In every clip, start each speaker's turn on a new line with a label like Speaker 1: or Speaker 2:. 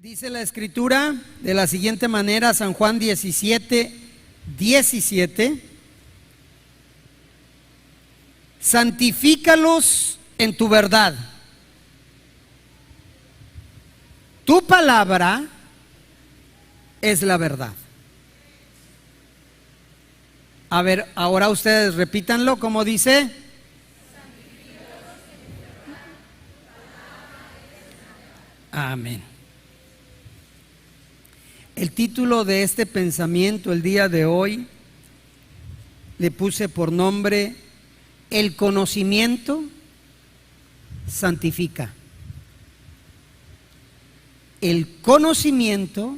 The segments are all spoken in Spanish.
Speaker 1: Dice la Escritura de la siguiente manera, San Juan 17:17: santifícalos en tu verdad. Tu palabra es la verdad. A ver, ahora ustedes repítanlo como dice. Amén. El título de este pensamiento el día de hoy le puse por nombre: el conocimiento santifica. El conocimiento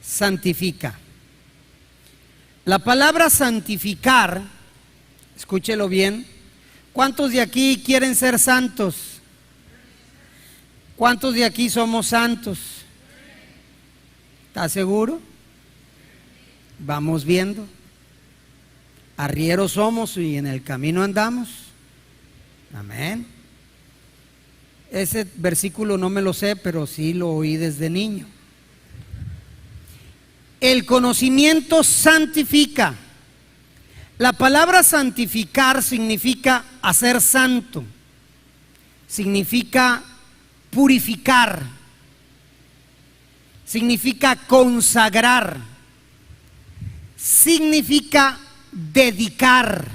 Speaker 1: santifica. La palabra santificar, escúchelo bien. ¿Cuántos de aquí quieren ser santos? ¿Cuántos de aquí somos santos? ¿Está seguro? Vamos viendo. Arrieros somos y en el camino andamos. Amén. Ese versículo no me lo sé, pero sí lo oí desde niño. El conocimiento santifica. La palabra santificar significa hacer santo, significa purificar, significa consagrar, significa dedicar,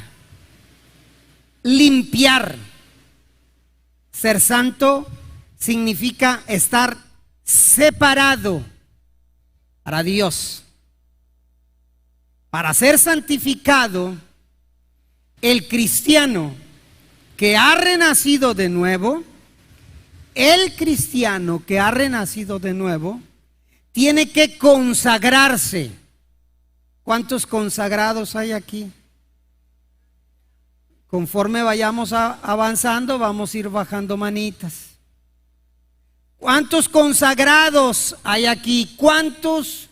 Speaker 1: limpiar. Ser santo significa estar separado para Dios. Para ser santificado, el cristiano que ha renacido de nuevo, tiene que consagrarse. ¿Cuántos consagrados hay aquí? Conforme vayamos avanzando, vamos a ir bajando manitas. ¿Cuántos consagrados hay aquí? ¿Cuántos?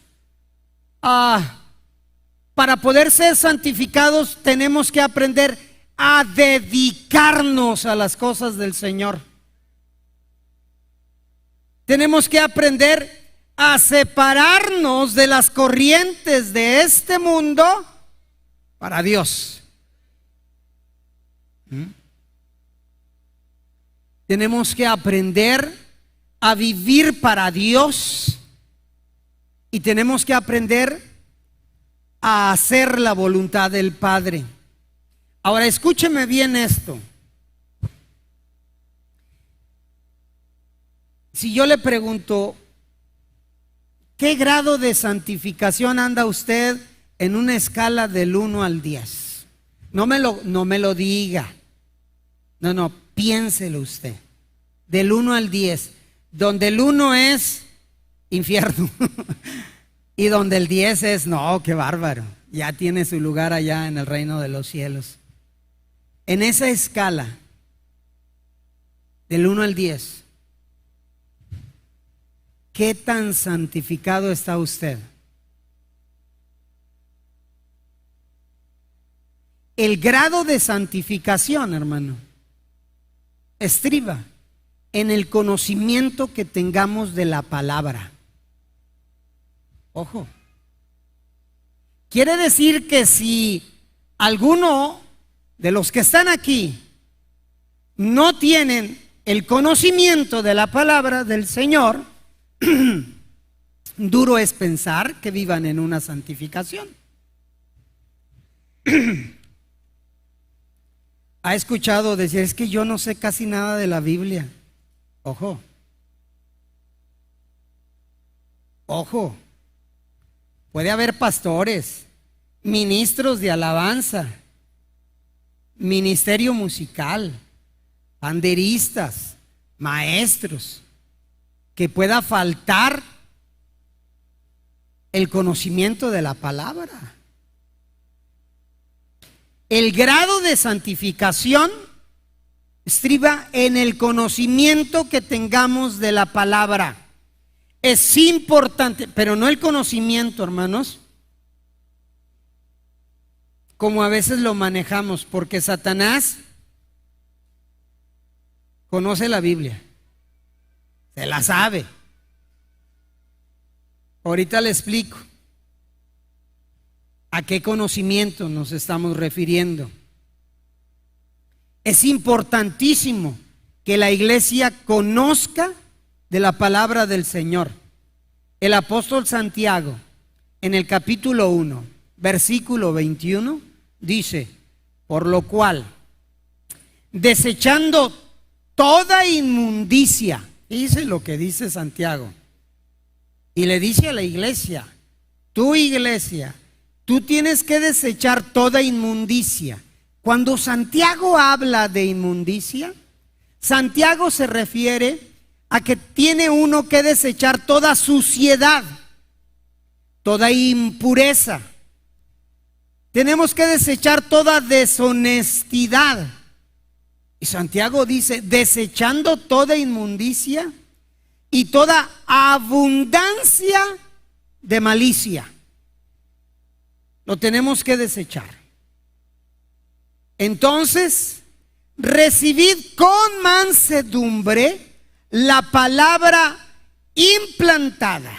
Speaker 1: Para poder ser santificados tenemos que aprender a dedicarnos a las cosas del Señor. Tenemos que aprender a separarnos de las corrientes de este mundo para Dios. Tenemos que aprender a vivir para Dios y tenemos que aprender a hacer la voluntad del Padre. Ahora escúcheme bien esto. Si yo le pregunto, ¿qué grado de santificación anda usted en una escala del 1 al 10? No me lo diga. No, piénselo usted. Del 1 al 10, donde el 1 es infierno y donde el 10 es, no, qué bárbaro, ya tiene su lugar allá en el reino de los cielos. En esa escala, del 1 al 10, ¿qué tan santificado está usted? El grado de santificación, hermano, estriba en el conocimiento que tengamos de la palabra. Ojo. Quiere decir que si alguno de los que están aquí no tienen el conocimiento de la palabra del Señor, duro es pensar que vivan en una santificación. ¿Ha escuchado decir, es que yo no sé casi nada de la Biblia? Ojo. Puede haber pastores, ministros de alabanza, ministerio musical, panderistas, maestros, que pueda faltar el conocimiento de la palabra. El grado de santificación estriba en el conocimiento que tengamos de la palabra. Es importante, pero no el conocimiento, hermanos, como a veces lo manejamos, porque Satanás conoce la Biblia, se la sabe, Ahorita le explico a qué conocimiento nos estamos refiriendo. Es importantísimo que la iglesia conozca de la palabra del Señor. El apóstol Santiago, en el capítulo 1, versículo 21, dice: por lo cual, desechando toda inmundicia, dice lo que dice Santiago, y le dice a la iglesia: tu iglesia, tú tienes que desechar toda inmundicia. Cuando Santiago habla de inmundicia, Santiago se refiere a que tiene uno que desechar toda suciedad, toda impureza. Tenemos que desechar toda deshonestidad. Y Santiago dice: desechando toda inmundicia y toda abundancia de malicia. Lo tenemos que desechar. Entonces, recibid con mansedumbre la palabra implantada,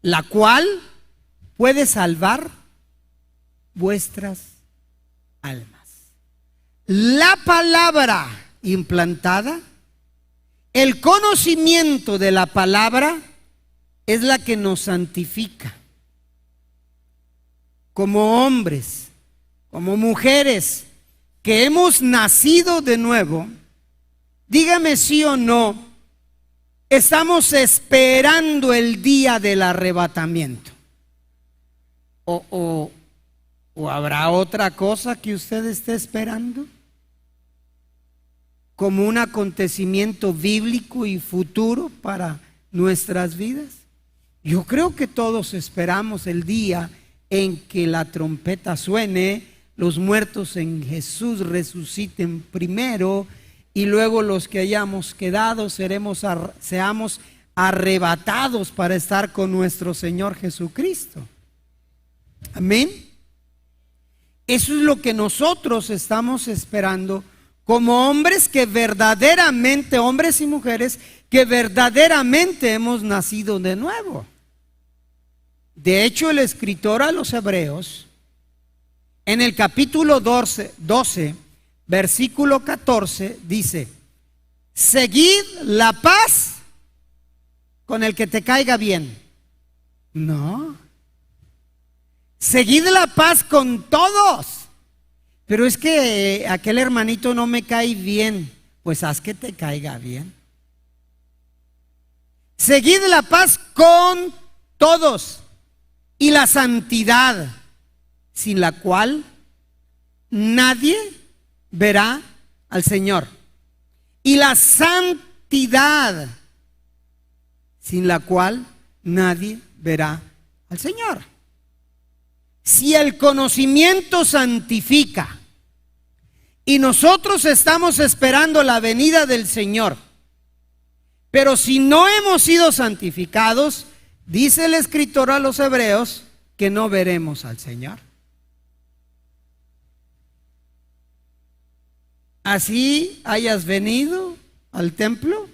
Speaker 1: la cual puede salvar vuestras almas. La palabra implantada, el conocimiento de la palabra, es la que nos santifica. Como hombres, como mujeres que hemos nacido de nuevo, dígame sí o no, estamos esperando el día del arrebatamiento. ¿O habrá otra cosa que usted esté esperando como un acontecimiento bíblico y futuro para nuestras vidas? Yo creo que todos esperamos el día en que la trompeta suene, los muertos en Jesús resuciten primero, y luego los que hayamos quedado seamos arrebatados para estar con nuestro Señor Jesucristo. Amén. Eso es lo que nosotros estamos esperando como hombres que verdaderamente, hombres y mujeres que verdaderamente hemos nacido de nuevo. De hecho, el escritor a los Hebreos, en el capítulo 12, versículo 14, dice: seguid la paz con el que te caiga bien. No. Seguid la paz con todos. Pero es que aquel hermanito no me cae bien. Pues haz que te caiga bien. Seguid la paz con todos y la santidad, sin la cual nadie verá al Señor. Y la santidad, sin la cual nadie verá al Señor. Si el conocimiento santifica y nosotros estamos esperando la venida del Señor, pero si no hemos sido santificados, dice el escritor a los Hebreos que no veremos al Señor. Así hayas venido al templo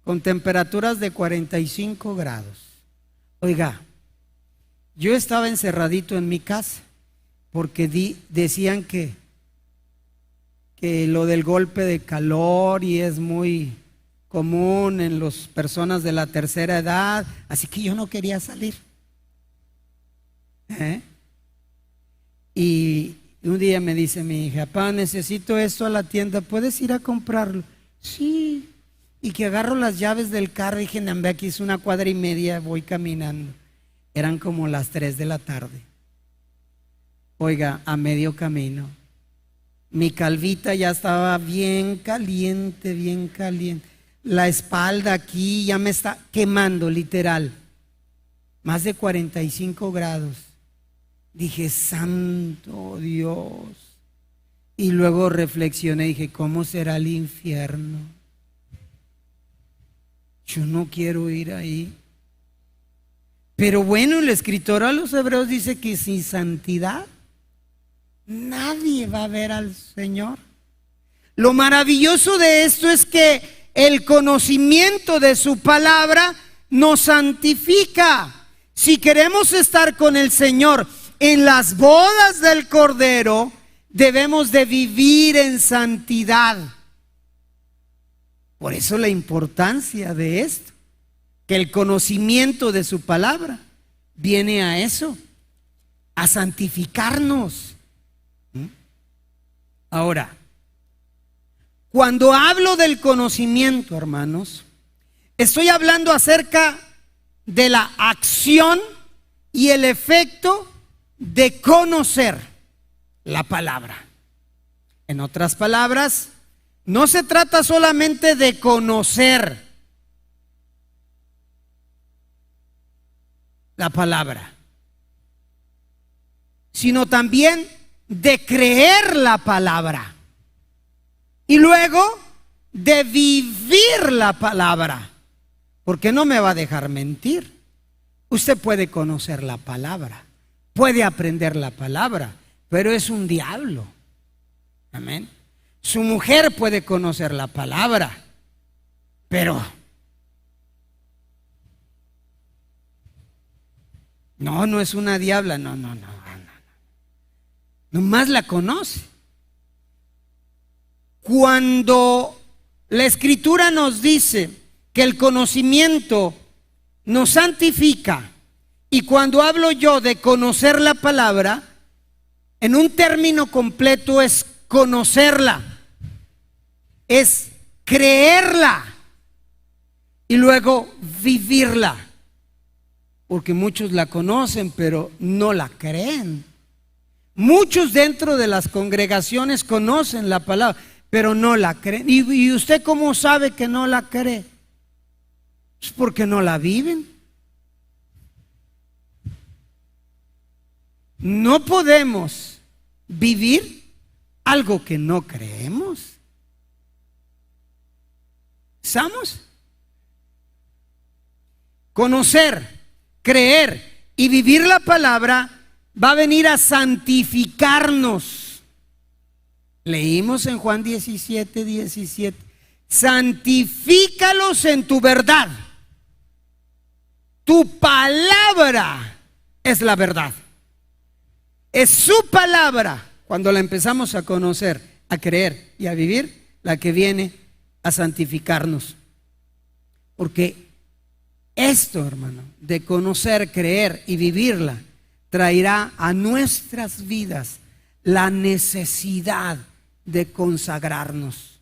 Speaker 1: con temperaturas de 45 grados. Oiga, yo estaba encerradito en mi casa porque decían que lo del golpe de calor y es muy común en las personas de la tercera edad, así que yo no quería salir. Y un día me dice mi hija: papá, necesito esto a la tienda, ¿puedes ir a comprarlo? Sí. Y que agarro las llaves del carro y dije: "Nambe, aquí es 1,5 cuadras, voy caminando". Eran como las 3 de la tarde. Oiga, a medio camino, mi calvita ya estaba bien caliente, bien caliente. La espalda aquí ya me está quemando, literal. Más de 45 grados. Dije: santo Dios. Y luego reflexioné, dije: ¿cómo será el infierno? Yo no quiero ir ahí. Pero bueno, el escritor a los Hebreos dice que sin santidad nadie va a ver al Señor. Lo maravilloso de esto es que el conocimiento de su palabra nos santifica. Si queremos estar con el Señor en las bodas del Cordero, debemos de vivir en santidad. Por eso la importancia de esto, que el conocimiento de su palabra viene a eso, a santificarnos. Ahora, cuando hablo del conocimiento, hermanos, estoy hablando acerca de la acción y el efecto de conocer la palabra. En otras palabras, no se trata solamente de conocer la palabra, sino también de creer la palabra y luego de vivir la palabra, porque no me va a dejar mentir. Usted puede conocer la palabra, puede aprender la palabra, pero es un diablo. Amén. Su mujer puede conocer la palabra, pero no es una diabla, no. Nomás la conoce. Cuando la Escritura nos dice que el conocimiento nos santifica, y cuando hablo yo de conocer la palabra, en un término completo es conocerla, es creerla y luego vivirla, porque muchos la conocen pero no la creen. Muchos dentro de las congregaciones conocen la palabra pero no la creen. ¿Y usted cómo sabe que no la cree? Es porque no la viven. No podemos vivir algo que no creemos. ¿Estamos? Conocer, creer y vivir la palabra va a venir a santificarnos. Leímos en Juan 17:17. Santifícalos en tu verdad. Tu palabra es la verdad. Es su palabra, cuando la empezamos a conocer, a creer y a vivir, la que viene a santificarnos. Porque esto, hermano, de conocer, creer y vivirla, traerá a nuestras vidas la necesidad de consagrarnos,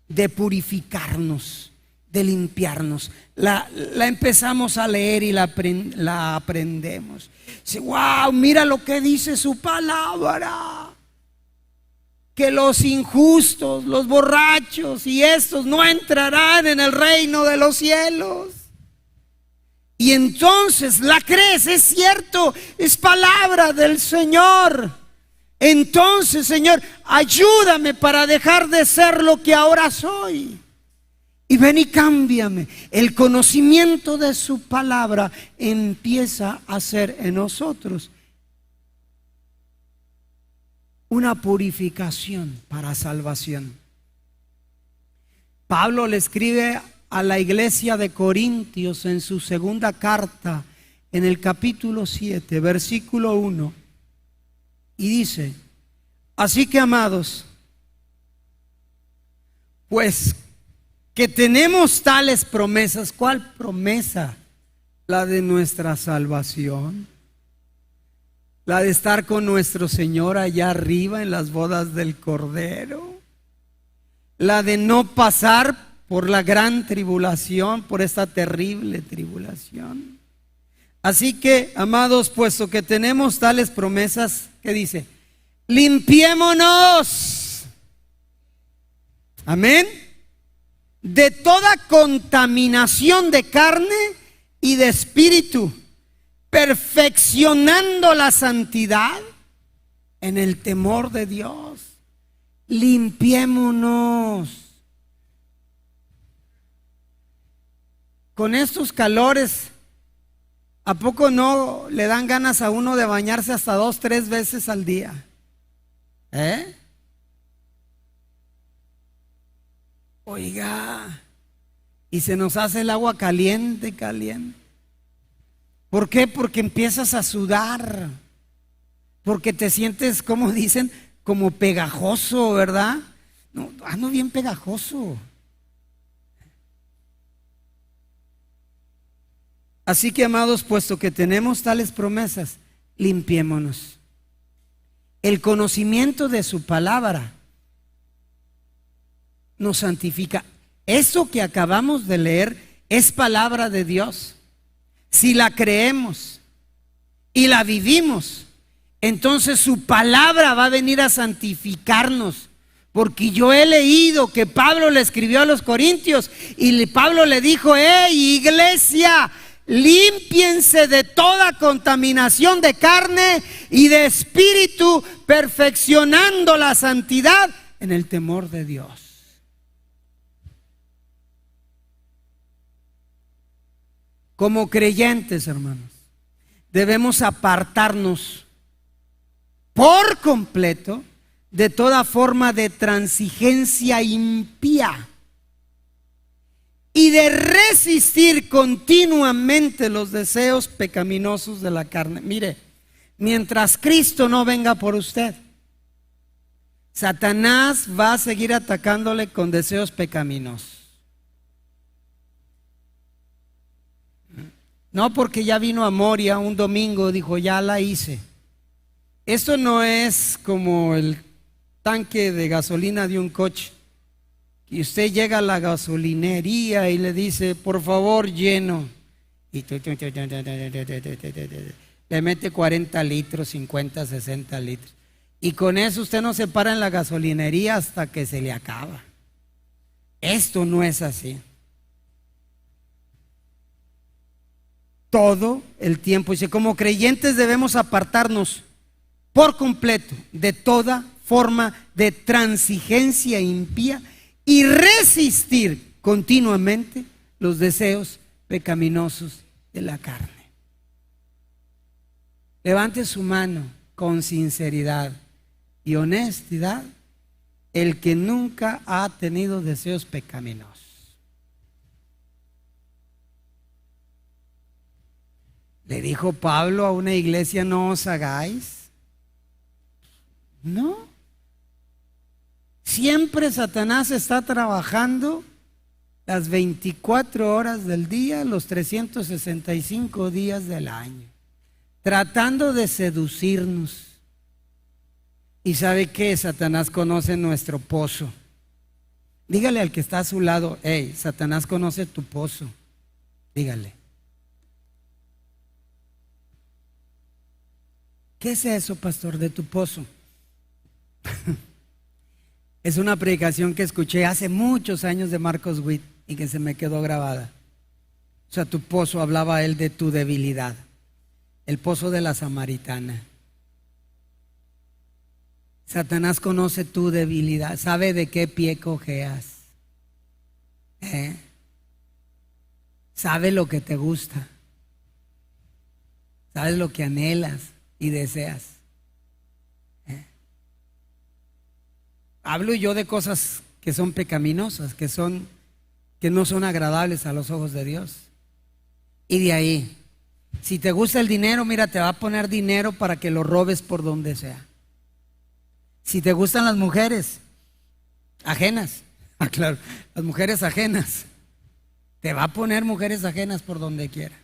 Speaker 1: de purificarnos, de limpiarnos. La empezamos a leer y la aprendemos. Dice, wow, mira lo que dice su palabra, que los injustos, los borrachos y estos no entrarán en el reino de los cielos. Y entonces la crees, es cierto, es palabra del Señor. Entonces, Señor, ayúdame para dejar de ser lo que ahora soy. Y ven y cámbiame. El conocimiento de su palabra empieza a hacer en nosotros una purificación para salvación. Pablo le escribe a la iglesia de Corintios en su segunda carta, en el capítulo 7, versículo 1, y dice: así que, amados, pues que tenemos tales promesas. ¿Cuál promesa? La de nuestra salvación, la de estar con nuestro Señor allá arriba en las bodas del Cordero, la de no pasar por la gran tribulación, por esta terrible tribulación. Así que, amados, puesto que tenemos tales promesas, ¿qué dice? Limpiémonos. Amén. De toda contaminación de carne y de espíritu, perfeccionando la santidad en el temor de Dios. Limpiémonos. Con estos calores, ¿a poco no le dan ganas a uno de bañarse hasta 2, 3 veces al día? Oiga, y se nos hace el agua caliente. ¿Por qué? Porque empiezas a sudar, porque te sientes, como dicen, como pegajoso, ¿verdad? No, ando bien pegajoso. Así que, amados, puesto que tenemos tales promesas, limpiémonos. El conocimiento de su palabra nos santifica. Eso que acabamos de leer es palabra de Dios. Si la creemos y la vivimos, entonces su palabra va a venir a santificarnos. Porque yo he leído que Pablo le escribió a los Corintios y Pablo le dijo: hey, iglesia, límpiense de toda contaminación de carne y de espíritu, perfeccionando la santidad en el temor de Dios. Como creyentes, hermanos, debemos apartarnos por completo de toda forma de transigencia impía y de resistir continuamente los deseos pecaminosos de la carne. Mire, mientras Cristo no venga por usted, Satanás va a seguir atacándole con deseos pecaminosos. No porque ya vino a Moria un domingo, dijo: ya la hice. Esto no es como el tanque de gasolina de un coche. Y usted llega a la gasolinería y le dice: por favor, lleno. Y le mete 40 litros, 50, 60 litros. Y con eso usted no se para en la gasolinería hasta que se le acaba. Esto no es así. Todo el tiempo. Dice: como creyentes debemos apartarnos por completo de toda forma de transigencia impía y resistir continuamente los deseos pecaminosos de la carne. Levante su mano con sinceridad y honestidad el que nunca ha tenido deseos pecaminosos. Le dijo Pablo a una iglesia: no os hagáis. No. Siempre Satanás está trabajando las 24 horas del día, los 365 días del año, tratando de seducirnos. ¿Y sabe qué? Satanás conoce nuestro pozo. Dígale al que está a su lado: hey, Satanás conoce tu pozo. Dígale. ¿Qué es eso, pastor, de tu pozo? Es una predicación que escuché hace muchos años de Marcos Witt y que se me quedó grabada. O sea, tu pozo, hablaba él de tu debilidad. El pozo de la samaritana. Satanás conoce tu debilidad, sabe de qué pie cojeas. Sabe lo que te gusta. Sabes lo que anhelas y deseas. Hablo yo de cosas que son pecaminosas, que no son agradables a los ojos de Dios. Y de ahí, si te gusta el dinero, mira, te va a poner dinero para que lo robes por donde sea. Si te gustan las mujeres ajenas, claro, las mujeres ajenas, te va a poner mujeres ajenas por donde quiera.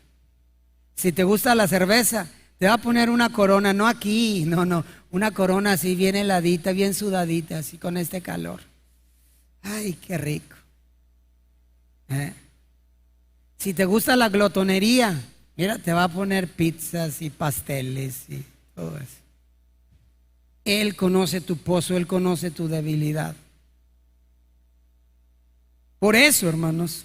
Speaker 1: Si te gusta la cerveza, te va a poner una corona, no aquí, no, una corona así bien heladita, bien sudadita, así con este calor. Ay, qué rico. Si te gusta la glotonería, mira, te va a poner pizzas y pasteles y todo eso. Él conoce tu pozo, Él conoce tu debilidad. Por eso, hermanos,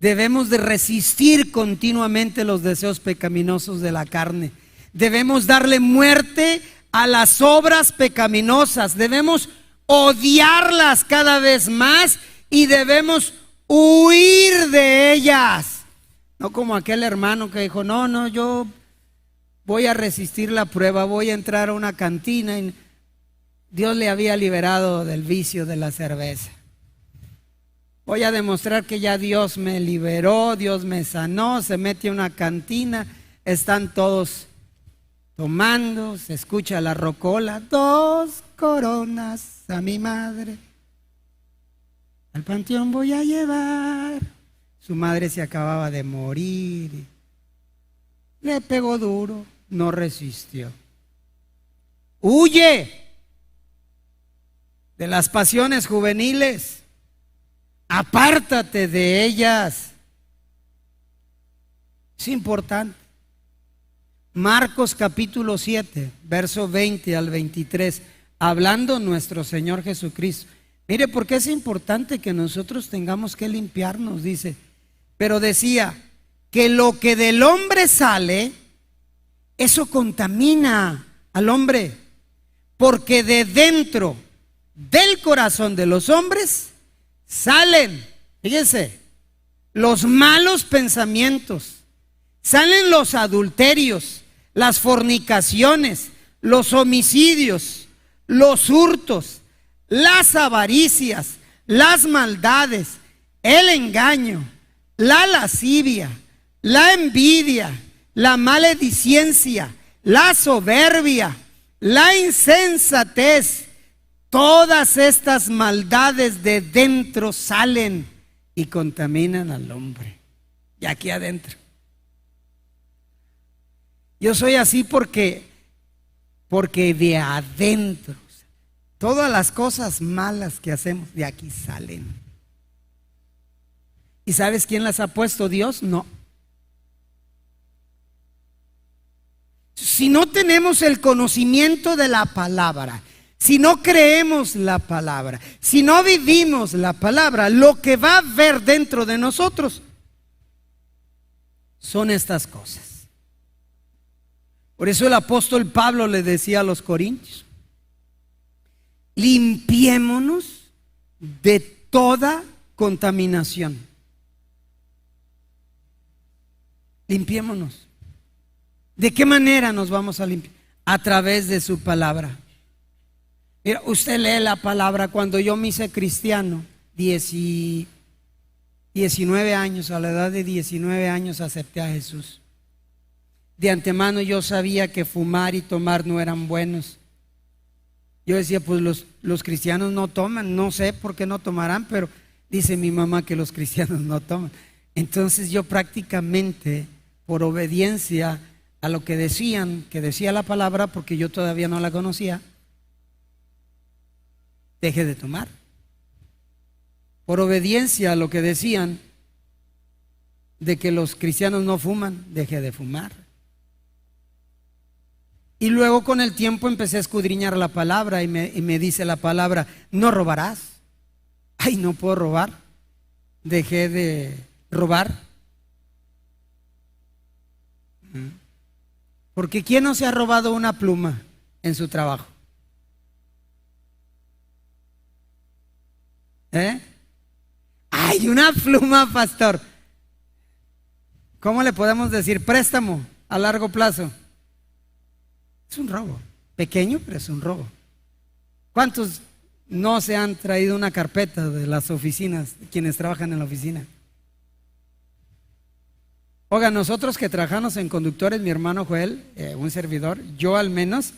Speaker 1: debemos de resistir continuamente los deseos pecaminosos de la carne. Debemos darle muerte a las obras pecaminosas. Debemos odiarlas cada vez más y debemos huir de ellas. No como aquel hermano que dijo: no, yo voy a resistir la prueba, voy a entrar a una cantina. Y Dios le había liberado del vicio de la cerveza. Voy a demostrar que ya Dios me liberó, Dios me sanó. Se mete a una cantina, están todos tomando, se escucha la rocola, 2 coronas a mi madre, al panteón voy a llevar. Su madre se acababa de morir, le pegó duro, no resistió. Huye de las pasiones juveniles, apártate de ellas. Es importante. Marcos capítulo 7, verso 20 al 23, hablando nuestro Señor Jesucristo. Mire, porque es importante que nosotros tengamos que limpiarnos, dice. Pero decía que lo que del hombre sale, eso contamina al hombre, porque de dentro del corazón de los hombres salen, fíjense, los malos pensamientos, salen los adulterios, las fornicaciones, los homicidios, los hurtos, las avaricias, las maldades, el engaño, la lascivia, la envidia, la maledicencia, la soberbia, la insensatez. Todas estas maldades de dentro salen y contaminan al hombre. Y aquí adentro. Yo soy así porque de adentro, todas las cosas malas que hacemos de aquí salen. ¿Y sabes quién las ha puesto? Dios, no. Si no tenemos el conocimiento de la palabra, si no creemos la palabra, si no vivimos la palabra, lo que va a haber dentro de nosotros son estas cosas. Por eso el apóstol Pablo le decía a los corintios: limpiémonos de toda contaminación. Limpiémonos. ¿De qué manera nos vamos a limpiar? A través de su palabra. Mira, usted lee la palabra. Cuando yo me hice cristiano, 19 años, a la edad de 19 años acepté a Jesús. De antemano yo sabía que fumar y tomar no eran buenos. Yo decía, pues los cristianos no toman, no sé por qué no tomarán, pero dice mi mamá que los cristianos no toman. Entonces yo prácticamente, por obediencia a lo que decían, que decía la palabra, porque yo todavía no la conocía, dejé de tomar. Por obediencia a lo que decían de que los cristianos no fuman, dejé de fumar. Y luego con el tiempo empecé a escudriñar la palabra y me dice la palabra: no robarás. Ay, no puedo robar. Dejé de robar. Porque ¿quién no se ha robado una pluma en su trabajo? Hay una pluma, pastor. ¿Cómo le podemos decir? Préstamo a largo plazo. Es un robo, pequeño, pero es un robo. ¿Cuántos no se han traído una carpeta de las oficinas, quienes trabajan en la oficina? Oiga, nosotros que trabajamos en conductores, mi hermano Joel, un servidor, yo al menos,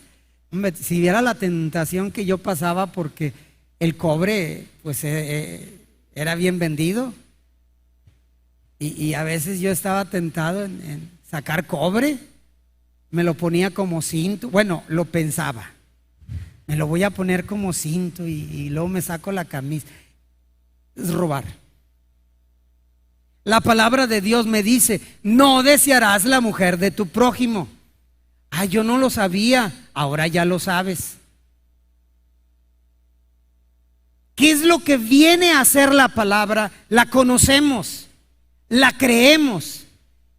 Speaker 1: si viera la tentación que yo pasaba, porque el cobre pues era bien vendido, y a veces yo estaba tentado en sacar cobre. Me lo ponía como cinto, bueno, lo pensaba, me lo voy a poner como cinto y luego me saco la camisa. Es robar. La palabra de Dios me dice: no desearás la mujer de tu prójimo. Ah, yo no lo sabía, ahora ya lo sabes. ¿Qué es lo que viene a hacer la palabra? La conocemos, la creemos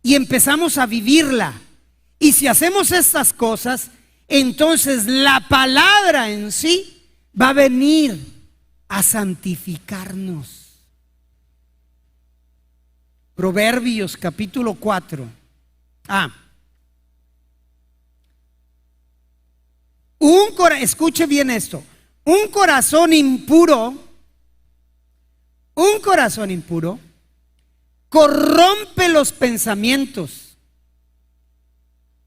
Speaker 1: y empezamos a vivirla. Y si hacemos estas cosas, entonces la palabra en sí va a venir a santificarnos. Proverbios capítulo 4. Escuche bien esto: un corazón impuro Un corazón impuro corrompe los pensamientos,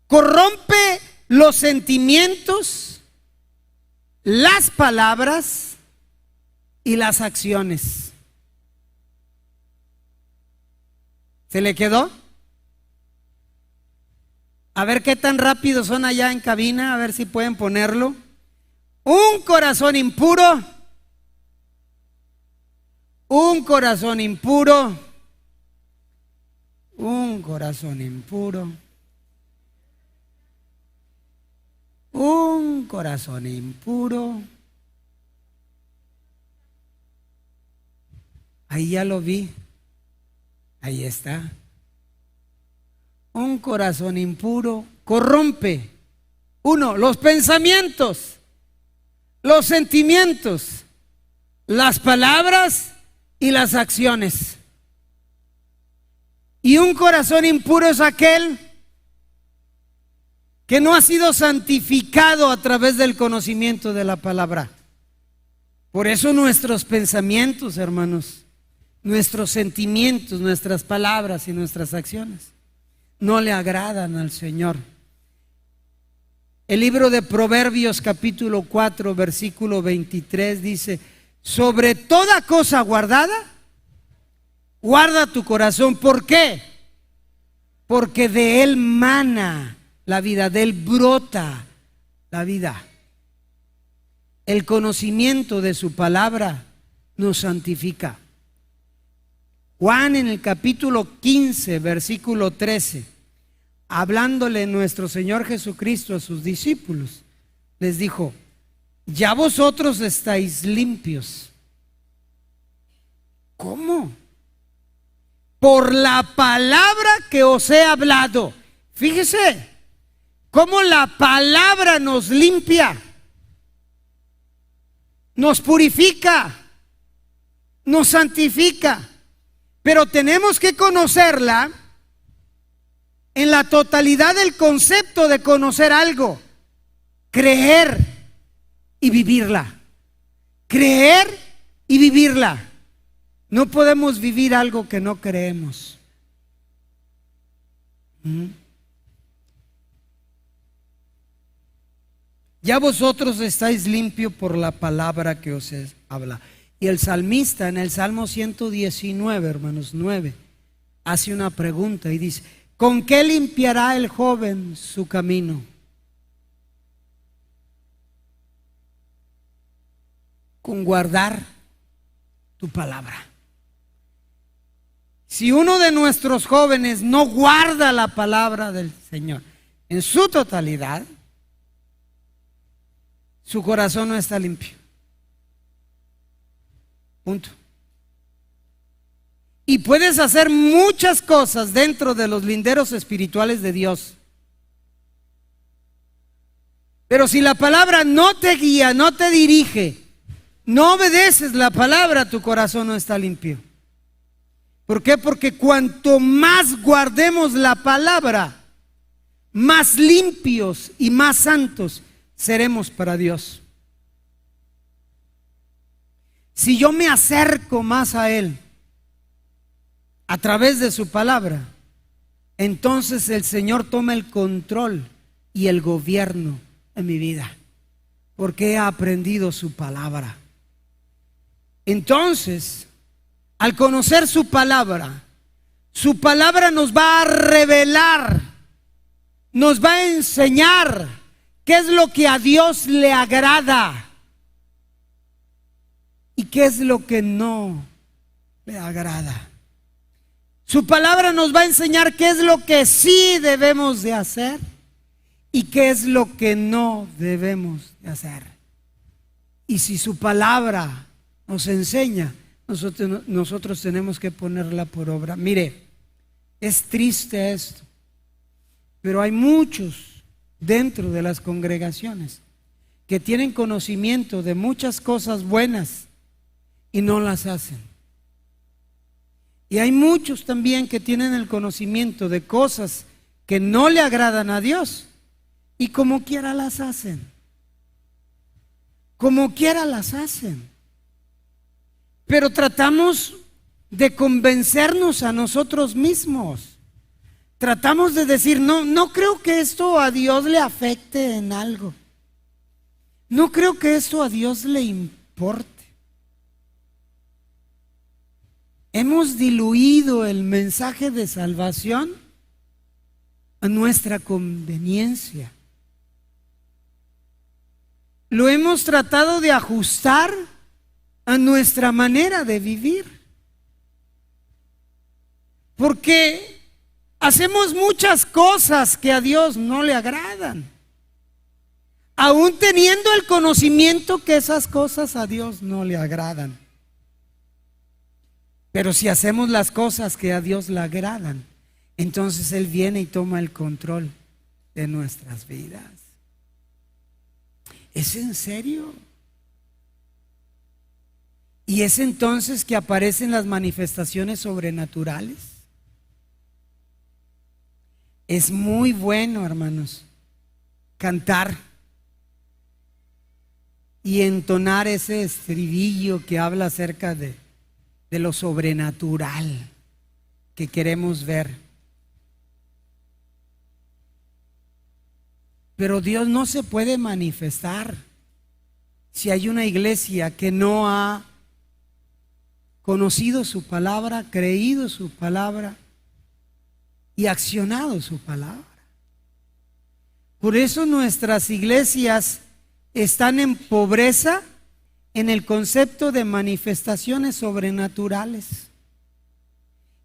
Speaker 1: corrompe los sentimientos, las palabras y las acciones. ¿Se le quedó? A ver qué tan rápido son allá en cabina, a ver si pueden ponerlo. Un corazón impuro, un corazón impuro, un corazón impuro, un corazón impuro. Ahí ya lo vi, ahí está. Un corazón impuro corrompe, uno, los pensamientos, los sentimientos, las palabras y las acciones. Y un corazón impuro es aquel que no ha sido santificado a través del conocimiento de la palabra. Por eso nuestros pensamientos, hermanos, nuestros sentimientos, nuestras palabras y nuestras acciones no le agradan al Señor. El libro de Proverbios capítulo 4 versículo 23 dice: sobre toda cosa guardada, guarda tu corazón. ¿Por qué? Porque de él mana la vida, de él brota la vida. El conocimiento de su palabra nos santifica. Juan en el capítulo 15 versículo 13, hablándole nuestro Señor Jesucristo a sus discípulos, les dijo: ya vosotros estáis limpios. ¿Cómo? Por la palabra que os he hablado. Fíjese cómo la palabra nos limpia, nos purifica, nos santifica. Pero tenemos que conocerla en la totalidad del concepto de conocer algo, creer y vivirla. Creer y vivirla. No podemos vivir algo que no creemos. Ya vosotros estáis limpios por la palabra que os habla. Y el salmista en el Salmo 119, hermanos, 9, hace una pregunta y dice: ¿con qué limpiará el joven su camino? Con guardar tu palabra. Si uno de nuestros jóvenes no guarda la palabra del Señor en su totalidad, su corazón no está limpio. Punto. Y puedes hacer muchas cosas dentro de los linderos espirituales de Dios, pero si la palabra no te guía, no te dirige, no obedeces la palabra, tu corazón no está limpio. ¿Por qué? Porque cuanto más guardemos la palabra, más limpios y más santos seremos para Dios. Si yo me acerco más a Él a través de su palabra, entonces el Señor toma el control y el gobierno en mi vida, porque he aprendido su palabra. Entonces, al conocer su palabra nos va a revelar, nos va a enseñar qué es lo que a Dios le agrada y qué es lo que no le agrada. Su palabra nos va a enseñar qué es lo que sí debemos de hacer y qué es lo que no debemos de hacer. Y si su palabra nos enseña, nosotros tenemos que ponerla por obra. Mire, es triste esto, pero hay muchos dentro de las congregaciones que tienen conocimiento de muchas cosas buenas y no las hacen. Y hay muchos también que tienen el conocimiento de cosas que no le agradan a Dios y como quiera las hacen. Como quiera las hacen. Pero tratamos de convencernos a nosotros mismos. Tratamos de decir, no creo que esto a Dios le afecte en algo. No creo que esto a Dios le importe. Hemos diluido el mensaje de salvación a nuestra conveniencia. Lo hemos tratado de ajustar a nuestra manera de vivir. Porque hacemos muchas cosas que a Dios no le agradan, aún teniendo el conocimiento que esas cosas a Dios no le agradan. Pero si hacemos las cosas que a Dios le agradan, entonces Él viene y toma el control de nuestras vidas. ¿Es en serio? Y es entonces que aparecen las manifestaciones sobrenaturales. Es muy bueno, hermanos, cantar y entonar ese estribillo que habla acerca de lo sobrenatural que queremos ver. Pero Dios no se puede manifestar si hay una iglesia que no ha conocido su palabra, creído su palabra y accionado su palabra. Por eso nuestras iglesias están en pobreza en el concepto de manifestaciones sobrenaturales.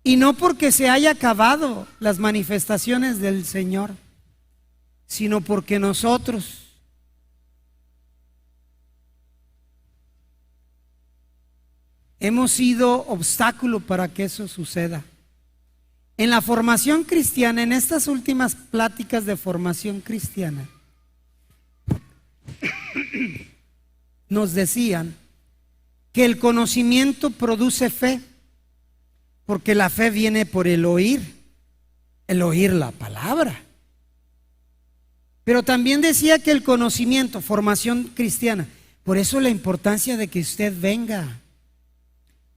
Speaker 1: Y no porque se haya acabado las manifestaciones del Señor, sino porque nosotros hemos sido obstáculo para que eso suceda. En la formación cristiana, en estas últimas pláticas de formación cristiana, nos decían que el conocimiento produce fe, porque la fe viene por el oír la palabra. Pero también decía que el conocimiento, formación cristiana, por eso la importancia de que usted venga.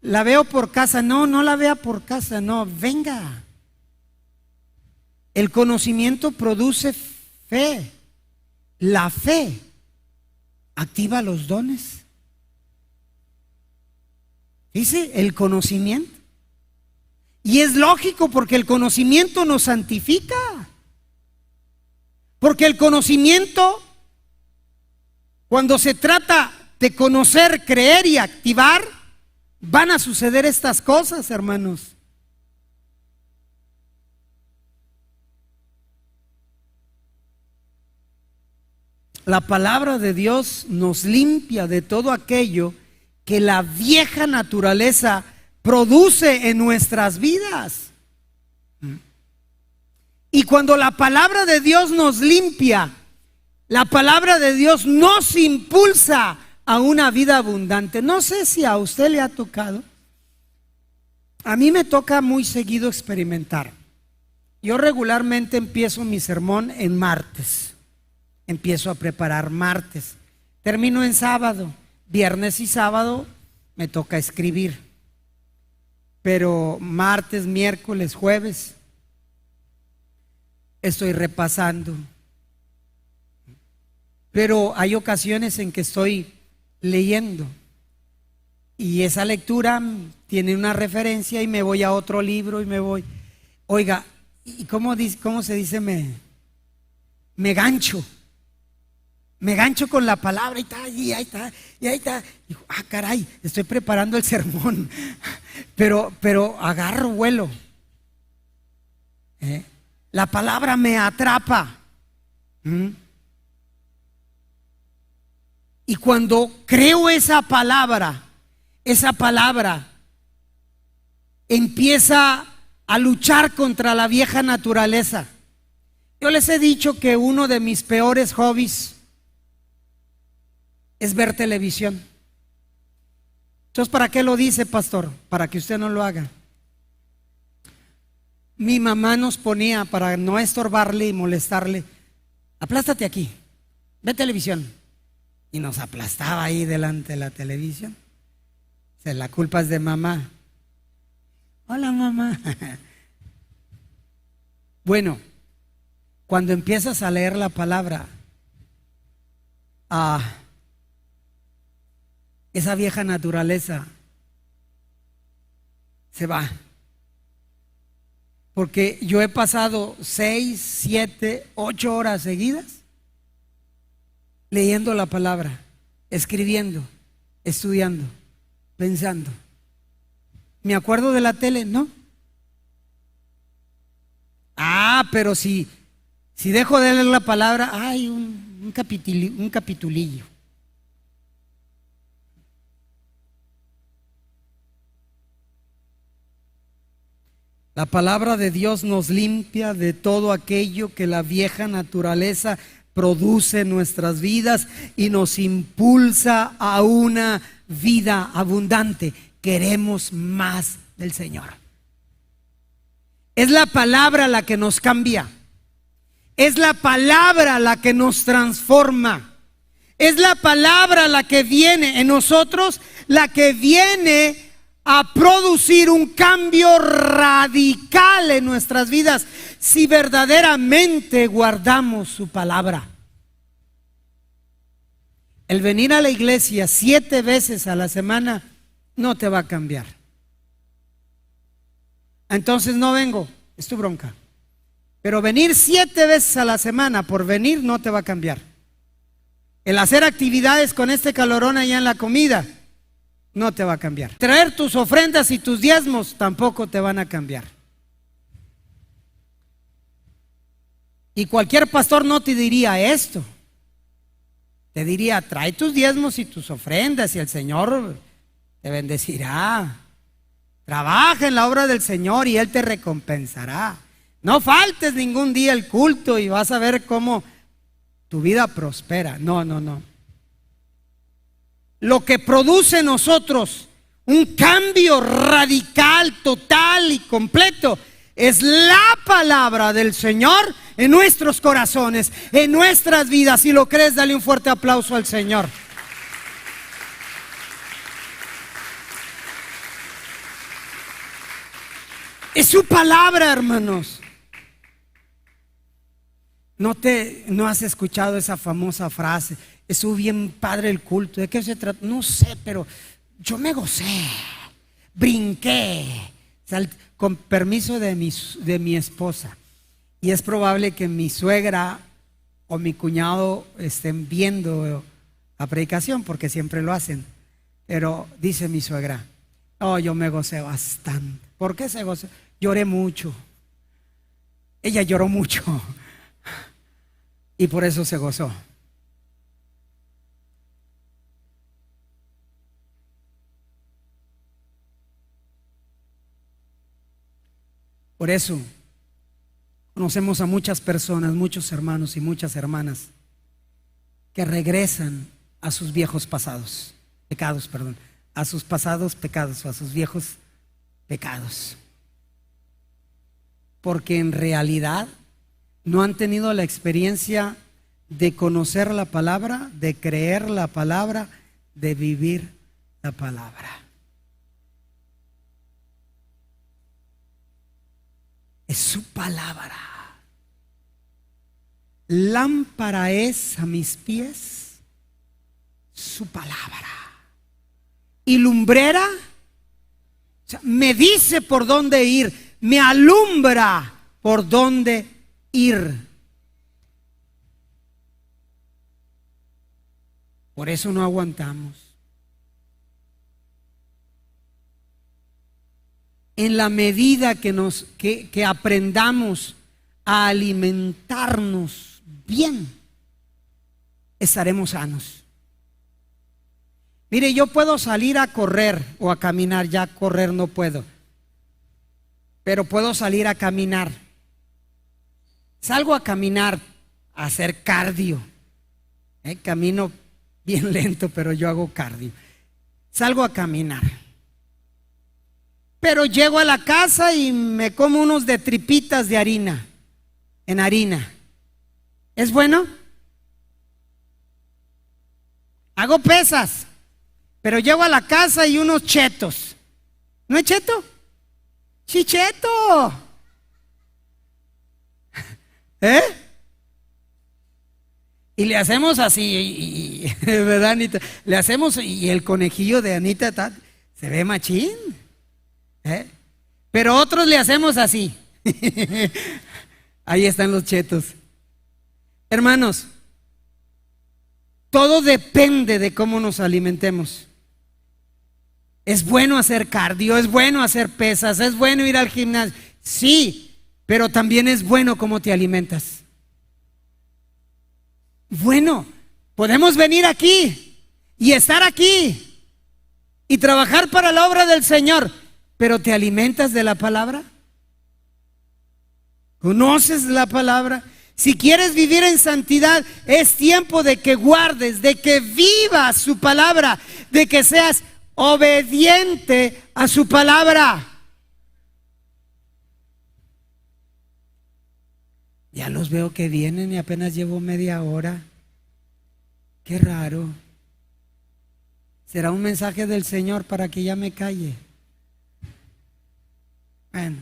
Speaker 1: La veo por casa, no la vea por casa, no, venga. El conocimiento produce fe. La fe activa los dones. Dice el conocimiento. Y es lógico porque el conocimiento nos santifica. Porque el conocimiento, cuando se trata de conocer, creer y activar, van a suceder estas cosas, hermanos. La palabra de Dios nos limpia de todo aquello que la vieja naturaleza produce en nuestras vidas. Y cuando la palabra de Dios nos limpia, la palabra de Dios nos impulsa a una vida abundante. No sé si a usted le ha tocado. A mí me toca muy seguido experimentar. Yo regularmente empiezo mi sermón en martes. Empiezo a preparar martes. Termino en sábado. Viernes y sábado me toca escribir. Pero martes, miércoles, jueves estoy repasando. Pero hay ocasiones en que estoy leyendo y esa lectura tiene una referencia y me voy a otro libro y me voy. Oiga, ¿y cómo se dice? Me gancho. Me gancho con la palabra y ahí está. Y, caray, estoy preparando el sermón. Pero agarro vuelo. La palabra me atrapa. Y cuando creo esa palabra empieza a luchar contra la vieja naturaleza. Yo les he dicho que uno de mis peores hobbies es ver televisión. Entonces, ¿para qué lo dice, pastor? Para que usted no lo haga. Mi mamá nos ponía, para no estorbarle y molestarle, aplástate aquí, ve televisión. Y nos aplastaba ahí delante de la televisión. O sea, la culpa es de mamá. Hola, mamá. Bueno, cuando empiezas a leer la palabra, esa vieja naturaleza se va. Porque yo he pasado 6, 7, 8 horas seguidas leyendo la palabra, escribiendo, estudiando, pensando. ¿Me acuerdo de la tele? No. Pero si dejo de leer la palabra, hay un capitulillo. La palabra de Dios nos limpia de todo aquello que la vieja naturaleza produce en nuestras vidas y nos impulsa a una vida abundante. Queremos más del Señor. Es la palabra la que nos cambia. Es la palabra la que nos transforma. Es la palabra la que viene en nosotros, la que viene a producir un cambio radical en nuestras vidas si verdaderamente guardamos su palabra. El venir a la iglesia 7 veces a la semana no te va a cambiar. Entonces no vengo, es tu bronca. Pero venir 7 veces a la semana por venir no te va a cambiar. El hacer actividades con este calorón allá en la comida no te va a cambiar. Traer tus ofrendas y tus diezmos tampoco te van a cambiar. Y cualquier pastor no te diría esto. Te diría, trae tus diezmos y tus ofrendas y el Señor te bendecirá. Trabaja en la obra del Señor y Él te recompensará. No faltes ningún día al culto y vas a ver cómo tu vida prospera. No. Lo que produce en nosotros un cambio radical, total y completo es la palabra del Señor en nuestros corazones, en nuestras vidas. Si lo crees, dale un fuerte aplauso al Señor. Es su palabra, hermanos. ¿No has escuchado esa famosa frase? Estuvo bien padre el culto. ¿De qué se trata? No sé, pero yo me gocé, brinqué, con permiso de mi esposa. Y es probable que mi suegra o mi cuñado estén viendo la predicación, porque siempre lo hacen. Pero dice mi suegra, yo me gocé bastante. ¿Por qué se gozó? Lloré mucho. Ella lloró mucho. Y por eso se gozó. Por eso conocemos a muchas personas, muchos hermanos y muchas hermanas que regresan a sus viejos pecados, a sus pasados pecados o a sus viejos pecados. Porque en realidad no han tenido la experiencia de conocer la palabra, de creer la palabra, de vivir la palabra. Es su palabra. Lámpara es a mis pies su palabra. Y lumbrera, o sea, me dice por dónde ir, me alumbra por dónde ir. Por eso no aguantamos. En la medida que aprendamos a alimentarnos bien, estaremos sanos. Mire, yo puedo salir a correr o a caminar, ya correr no puedo, pero puedo salir a caminar. Salgo a caminar, a hacer cardio. Camino bien lento, pero yo hago cardio. Salgo a caminar. Pero llego a la casa y me como unos de tripitas de harina, en harina. ¿Es bueno? Hago pesas, pero llego a la casa y unos chetos. ¿No es cheto? Chicheto. ¿Eh? Y le hacemos así, ¿verdad, Anita? Le hacemos, y el conejillo de Anita se ve machín. ¿Eh? Pero otros le hacemos así. Ahí están los chetos. Hermanos, todo depende de cómo nos alimentemos. Es bueno hacer cardio, es bueno hacer pesas, es bueno ir al gimnasio. Sí, pero también es bueno cómo te alimentas. Bueno, podemos venir aquí y estar aquí y trabajar para la obra del Señor, pero ¿te alimentas de la palabra? ¿Conoces la palabra? Si quieres vivir en santidad, es tiempo de que guardes, de que vivas su palabra, de que seas obediente a su palabra. Ya los veo que vienen y apenas llevo media hora. Qué raro. ¿Será un mensaje del Señor para que ya me calle? Bueno.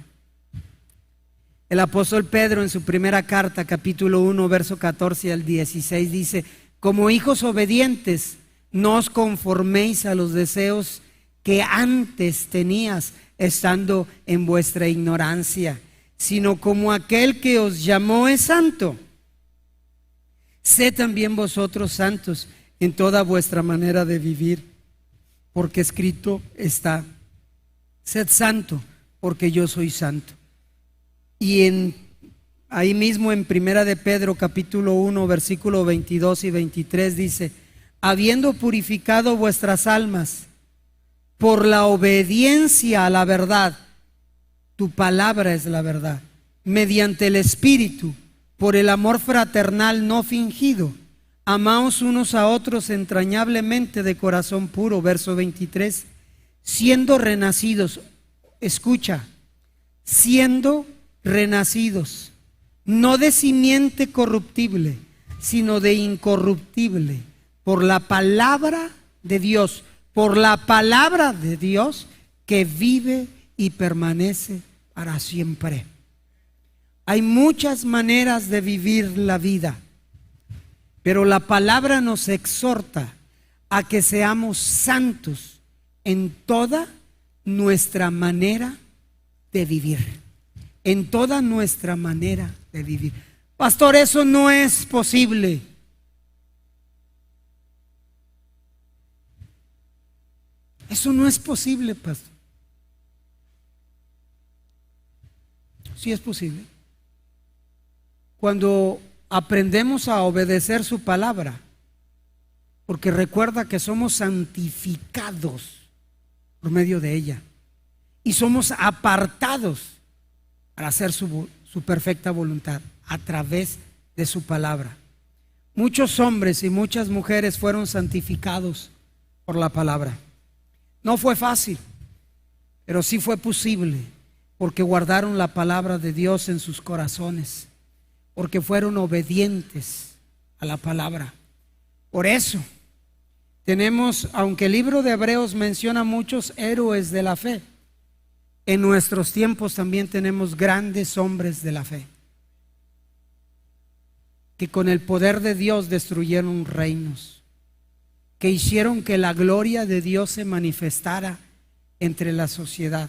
Speaker 1: El apóstol Pedro en su primera carta, capítulo 1, verso 14 al 16 dice: como hijos obedientes, no os conforméis a los deseos que antes tenías estando en vuestra ignorancia, sino como aquel que os llamó es santo. Sed también vosotros santos en toda vuestra manera de vivir, porque escrito está: sed santo, porque yo soy santo. Y ahí mismo en primera de Pedro capítulo 1 versículo 22 y 23 dice: habiendo purificado vuestras almas por la obediencia a la verdad, tu palabra es la verdad, mediante el Espíritu, por el amor fraternal no fingido, amaos unos a otros entrañablemente de corazón puro. Verso 23, siendo renacidos, escucha, siendo renacidos, no de simiente corruptible, sino de incorruptible, por la palabra de Dios, por la palabra de Dios que vive y permanece para siempre. Hay muchas maneras de vivir la vida, pero la palabra nos exhorta a que seamos santos en toda nuestra manera de vivir. En toda nuestra manera de vivir. Pastor, eso no es posible. Eso no es posible, pastor. Sí es posible. Cuando aprendemos a obedecer su palabra, porque recuerda que somos santificados por medio de ella y somos apartados para hacer su perfecta voluntad a través de su palabra. Muchos hombres y muchas mujeres fueron santificados por la palabra. No fue fácil, pero sí fue posible, porque guardaron la palabra de Dios en sus corazones, porque fueron obedientes a la palabra. Por eso tenemos, aunque el libro de Hebreos menciona muchos héroes de la fe, en nuestros tiempos también tenemos grandes hombres de la fe que con el poder de Dios destruyeron reinos, que hicieron que la gloria de Dios se manifestara entre la sociedad,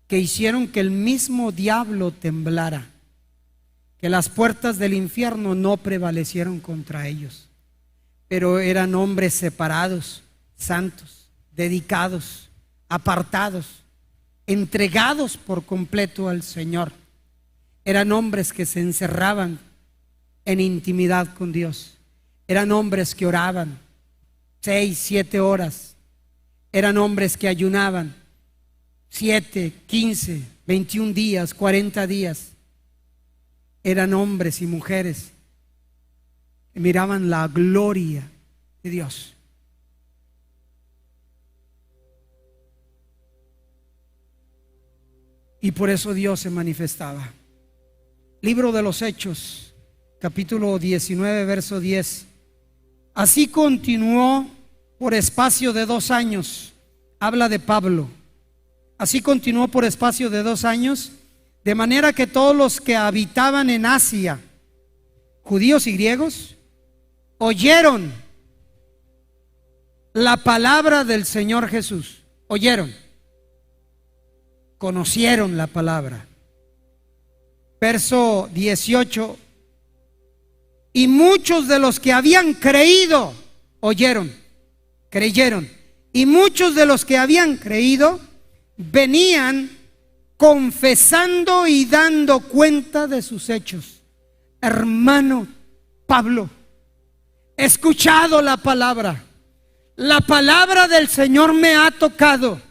Speaker 1: que hicieron que el mismo diablo temblara, que las puertas del infierno no prevalecieron contra ellos. Pero eran hombres separados, santos, dedicados, apartados, entregados por completo al Señor. Eran hombres que se encerraban en intimidad con Dios. Eran hombres que oraban 6, 7 horas. Eran hombres que ayunaban 7, 15, 21 días, 40 días. Eran hombres y mujeres que miraban la gloria de Dios. Y por eso Dios se manifestaba. Libro de los Hechos, capítulo 19, verso 10. Así continuó por espacio de 2 años. Habla de Pablo. Así continuó por espacio de 2 años, de manera que todos los que habitaban en Asia, judíos y griegos, oyeron la palabra del Señor Jesús. Oyeron, conocieron la palabra. Verso 18. Y muchos de los que habían creído, oyeron, creyeron. Y muchos de los que habían creído venían confesando y dando cuenta de sus hechos. Hermano Pablo, he escuchado la palabra. La palabra del Señor me ha tocado.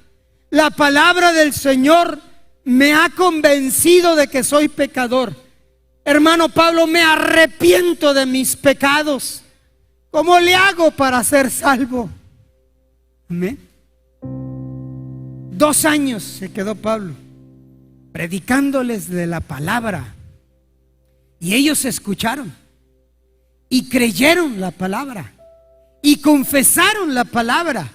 Speaker 1: La palabra del Señor me ha convencido de que soy pecador. Hermano Pablo, me arrepiento de mis pecados. ¿Cómo le hago para ser salvo? Amén. 2 años se quedó Pablo predicándoles de la palabra, y ellos escucharon y creyeron la palabra y confesaron la palabra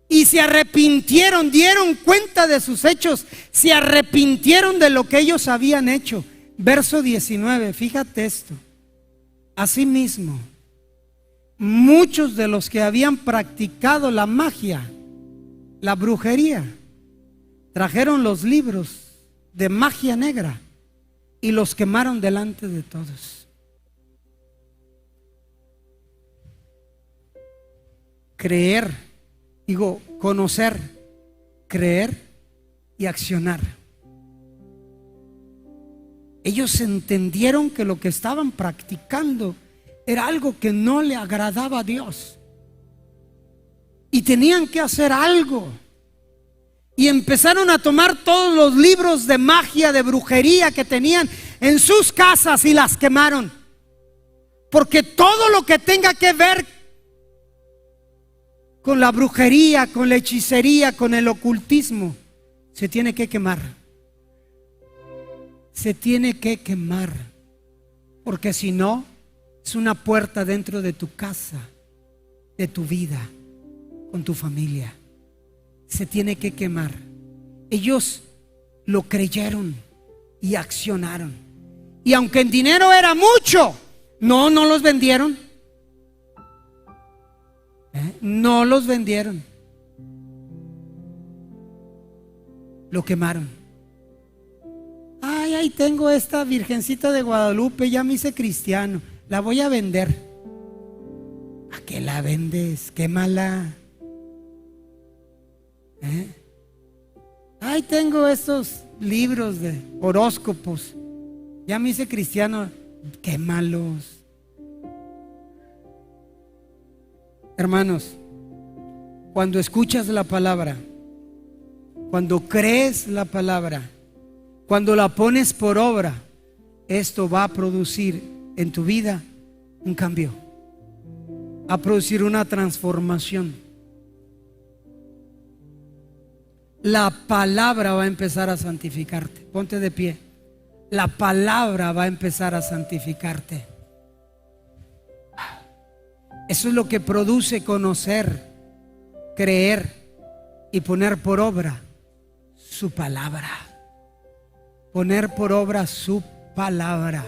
Speaker 1: y se arrepintieron, dieron cuenta de sus hechos, se arrepintieron de lo que ellos habían hecho. Verso 19, fíjate esto. Asimismo, muchos de los que habían practicado la magia, la brujería, trajeron los libros de magia negra y los quemaron delante de todos. Creer, digo, conocer, creer y accionar. Ellos entendieron que lo que estaban practicando era algo que no le agradaba a Dios y tenían que hacer algo. Y empezaron a tomar todos los libros de magia, de brujería que tenían en sus casas y las quemaron. Porque todo lo que tenga que ver con la brujería, con la hechicería, con el ocultismo, se tiene que quemar. Se tiene que quemar. Porque si no, es una puerta dentro de tu casa, de tu vida, con tu familia. Se tiene que quemar. Ellos lo creyeron y accionaron. Y aunque en dinero era mucho, no los vendieron. No los vendieron. Lo quemaron. Ay, ahí tengo esta Virgencita de Guadalupe, ya me hice cristiano, la voy a vender. ¿A qué la vendes? Quémala. Ay, tengo estos libros de horóscopos, ya me hice cristiano, quémalos. Hermanos, cuando escuchas la palabra, cuando crees la palabra, cuando la pones por obra, esto va a producir en tu vida un cambio, va a producir una transformación. La palabra va a empezar a santificarte. Ponte de pie. La palabra va a empezar a santificarte. Eso es lo que produce conocer, creer y poner por obra su palabra. Poner por obra su palabra.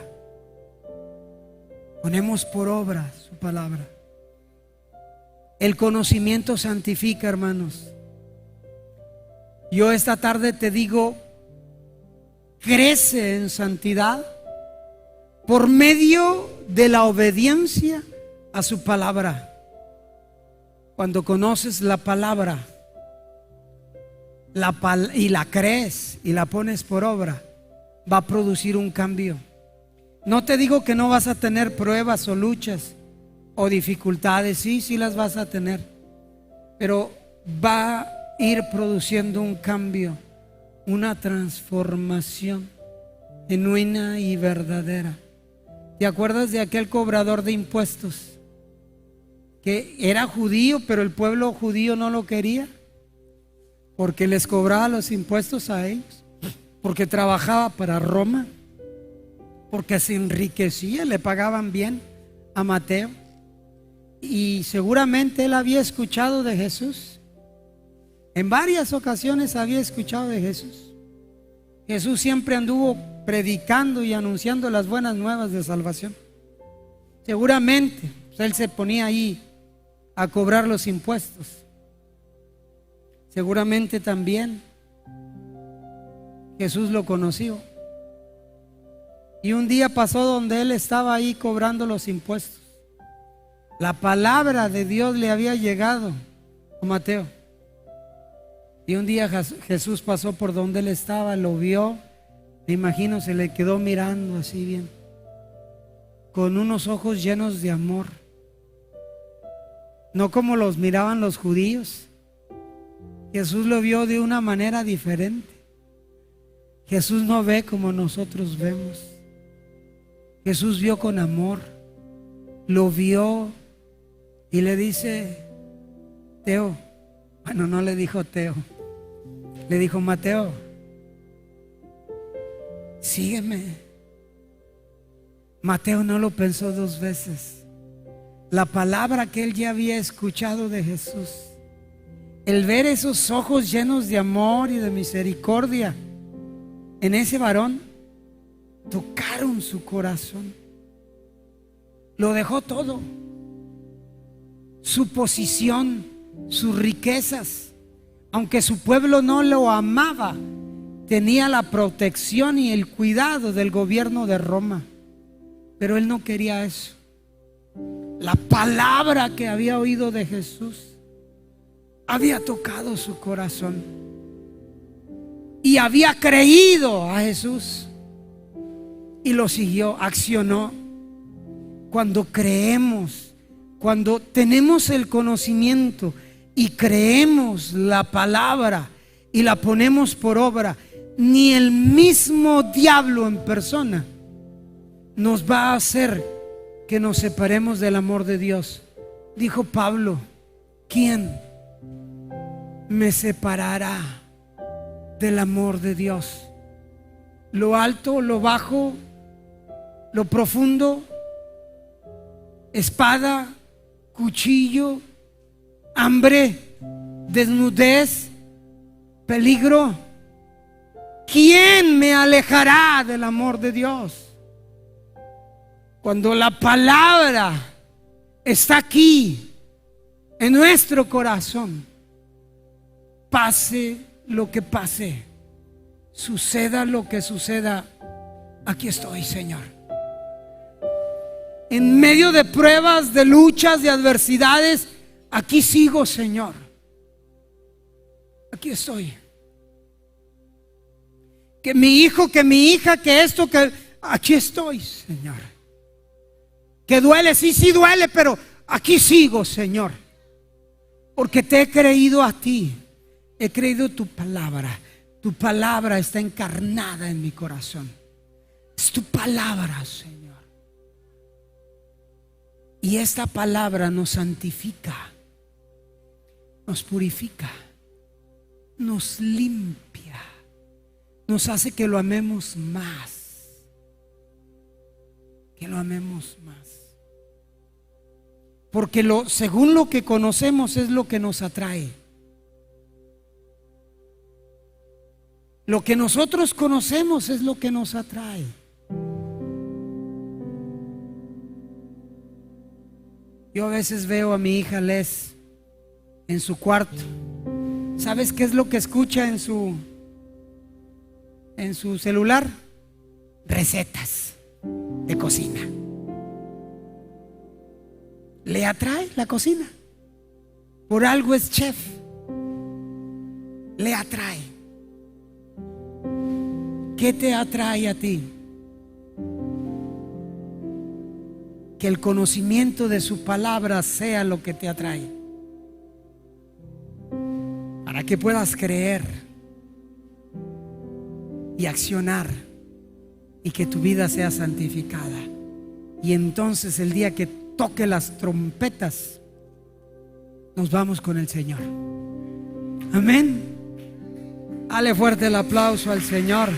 Speaker 1: Ponemos por obra su palabra. El conocimiento santifica, hermanos. Yo esta tarde te digo, crece en santidad por medio de la obediencia a su palabra. Cuando conoces la palabra y la crees y la pones por obra, va a producir un cambio. No te digo que no vas a tener pruebas o luchas o dificultades, sí las vas a tener, pero va a ir produciendo un cambio, una transformación genuina y verdadera. ¿Te acuerdas de aquel cobrador de impuestos que era judío, pero el pueblo judío no lo quería porque les cobraba los impuestos a ellos, porque trabajaba para Roma, porque se enriquecía, le pagaban bien a Mateo? Y seguramente él había escuchado de Jesús En varias ocasiones había escuchado de Jesús. Jesús siempre anduvo predicando y anunciando las buenas nuevas de salvación. Seguramente pues, él se ponía ahí a cobrar los impuestos. Seguramente también Jesús lo conoció. Y un día pasó donde él estaba ahí cobrando los impuestos. La palabra de Dios le había llegado a Mateo. Y un día Jesús pasó por donde él estaba, lo vio, me imagino se le quedó mirando así bien, con unos ojos llenos de amor, no como los miraban los judíos. Jesús lo vio de una manera diferente. Jesús no ve como nosotros vemos. Jesús vio con amor, lo vio y le dice: Teo, bueno, no le dijo Teo, le dijo: Mateo, sígueme. Mateo no lo pensó dos veces. La palabra que él ya había escuchado de Jesús, el ver esos ojos llenos de amor y de misericordia en ese varón, tocaron su corazón. Lo dejó todo, su posición, sus riquezas. Aunque su pueblo no lo amaba, tenía la protección y el cuidado del gobierno de Roma. Pero él no quería eso. La palabra que había oído de Jesús había tocado su corazón y había creído a Jesús y lo siguió, accionó. Cuando creemos, cuando tenemos el conocimiento y creemos la palabra y la ponemos por obra, ni el mismo diablo en persona nos va a hacer que nos separemos del amor de Dios. Dijo Pablo: ¿quién me separará del amor de Dios? Lo alto, lo bajo, lo profundo, espada, cuchillo, hambre, desnudez, peligro. ¿Quién me alejará del amor de Dios? Cuando la palabra está aquí en nuestro corazón, pase lo que pase, suceda lo que suceda, aquí estoy, Señor. En medio de pruebas, de luchas, de adversidades, aquí sigo, Señor. Aquí estoy. Que mi hijo, que mi hija, que esto, que aquí estoy, Señor. Que duele, sí, sí duele, pero aquí sigo, Señor. Porque te he creído a ti. He creído tu palabra. Tu palabra está encarnada en mi corazón. Es tu palabra, Señor. Y esta palabra nos santifica, nos purifica, nos limpia, nos hace que lo amemos más, que lo amemos más. Porque según lo que conocemos es lo que nos atrae. Lo que nosotros conocemos es lo que nos atrae. Yo a veces veo a mi hija Les en su cuarto. ¿Sabes qué es lo que escucha en su celular? Recetas de cocina. Le atrae la cocina. Por algo es chef. Le atrae. ¿Qué te atrae a ti? Que el conocimiento de su palabra sea lo que te atrae, para que puedas creer y accionar y que tu vida sea santificada. Y entonces el día que toque las trompetas, nos vamos con el Señor. Amén. Dale fuerte el aplauso al Señor.